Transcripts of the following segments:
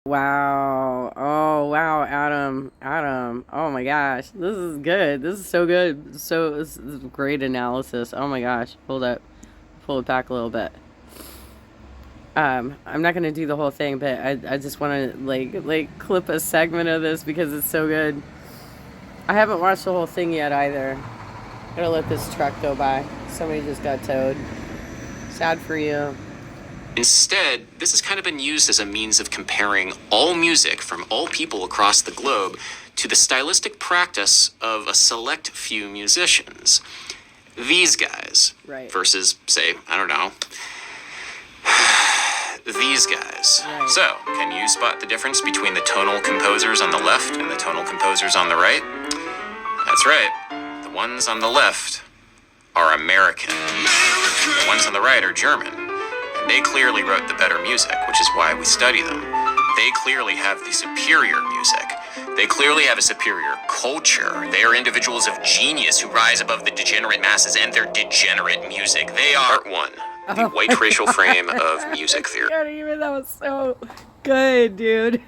Wow. Oh, wow, Adam. Adam. Oh my gosh. This is good. This is so good. This is great analysis. Oh my gosh. Hold up. Pull it back a little bit. I'm not gonna do the whole thing, but I just want to clip a segment of this because it's so good. I haven't watched the whole thing yet either. Gotta let this truck go by. Somebody just got towed. Sad for you. Instead, this has kind of been used as a means of comparing all music from all people across the globe to the stylistic practice of a select few musicians. These guys Right. versus, say, I don't know, these guys. Right. So, can you spot the difference between the tonal composers on the left and the tonal composers on the right? That's right. The ones on the left are American. The ones on the right are German. And they clearly wrote the better music, which is why we study them. They clearly have the superior music. They clearly have a superior culture. They are individuals of genius who rise above the degenerate masses and their degenerate music. They are Part 1. The white racial frame of music theory. God, even that was so good, dude.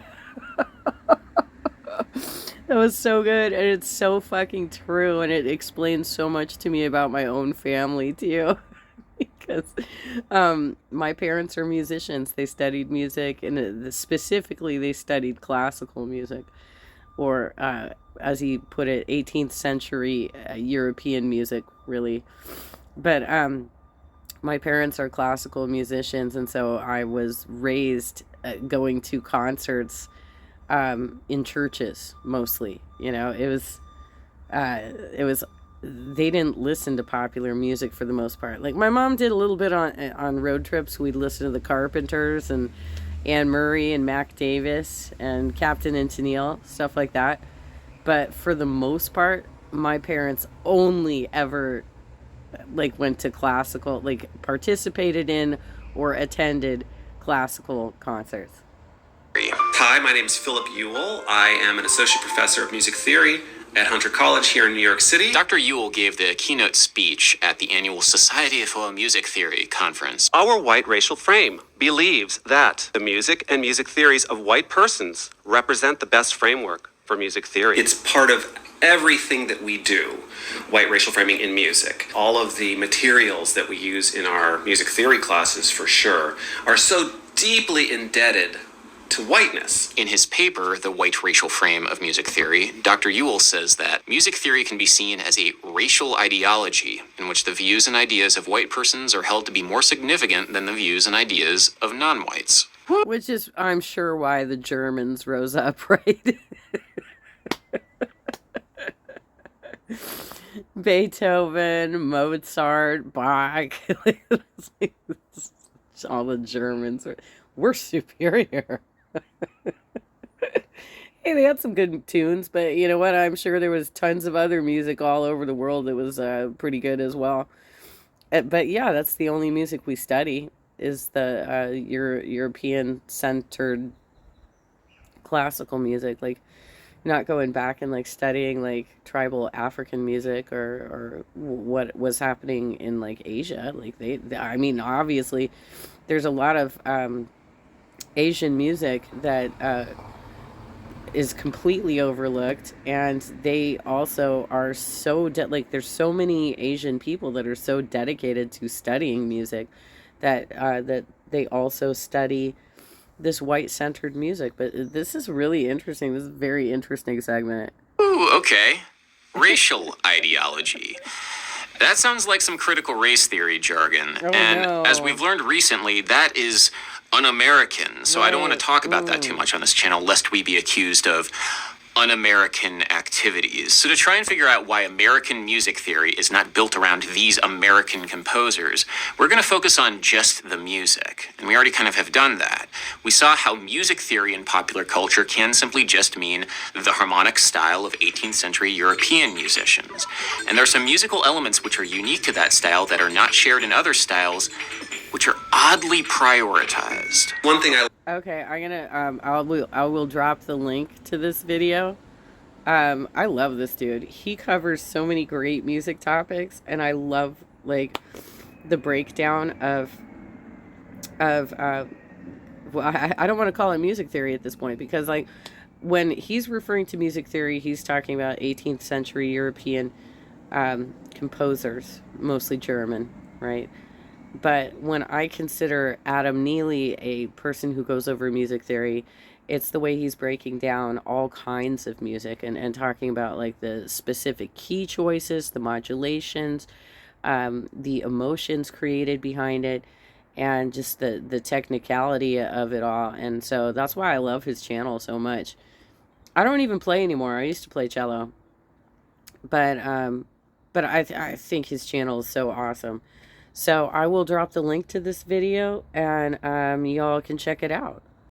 That was so good, and it's so fucking true, and it explains so much to me about my own family too. Because my parents are musicians. They studied music, and specifically, they studied classical music, or as he put it, 18th century European music, really. But my parents are classical musicians, and so I was raised going to concerts in churches mostly. It was they didn't listen to popular music for the most part. Like my mom did a little bit on road trips. We'd listen to the Carpenters and Anne Murray and Mac Davis and Captain and Tennille, stuff like that. But for the most part, my parents only ever went to classical, participated in or attended classical concerts. Hi, my name is Philip Ewell. I am an associate professor of music theory at Hunter College here in New York City. Dr. Ewell gave the keynote speech at the annual Society for Music Theory conference. Our white racial frame believes that the music and music theories of white persons represent the best framework for music theory. It's part of everything that we do, white racial framing in music. All of the materials that we use in our music theory classes, for sure, are so deeply indebted to whiteness. In his paper, The White Racial Frame of Music Theory, Dr. Ewell says that music theory can be seen as a racial ideology in which the views and ideas of white persons are held to be more significant than the views and ideas of non-whites. Which is, I'm sure, why the Germans rose up, right? Beethoven, Mozart, Bach, all the Germans we're superior. Hey, they had some good tunes, but you know what? I'm sure there was tons of other music all over the world that was pretty good as well. But yeah, that's the only music we study is the European-centered classical music. Like, not going back and studying tribal African music or what was happening in Asia. I mean, obviously, there's a lot of Asian music that is completely overlooked, and they also are so there's so many Asian people that are so dedicated to studying music that that they also study this white-centered music. But this is really interesting. This is a very interesting segment. Ooh, okay. Racial ideology. That sounds like some critical race theory jargon. Oh, and no. as we've learned recently, that is un-American. So I don't want to talk about that too much on this channel, lest we be accused of un-American activities. So to try and figure out why American music theory is not built around these American composers, we're going to focus on just the music. And we already kind of have done that. We saw how music theory in popular culture can simply just mean the harmonic style of 18th century European musicians. And there are some musical elements which are unique to that style that are not shared in other styles, which are oddly prioritized. One thing Okay, I'm gonna I will drop the link to this video. I love this dude. He covers so many great music topics, and I love the breakdown of well, I don't want to call it music theory at this point, because like when he's referring to music theory, he's talking about 18th century European composers, mostly German, right? But when I consider Adam Neely a person who goes over music theory, it's the way he's breaking down all kinds of music, and talking about like the specific key choices, the modulations, the emotions created behind it, and just the technicality of it all. And so that's why I love his channel so much. I don't even play anymore. I used to play cello, but I think his channel is so awesome. So I will drop the link to this video, and y'all can check it out.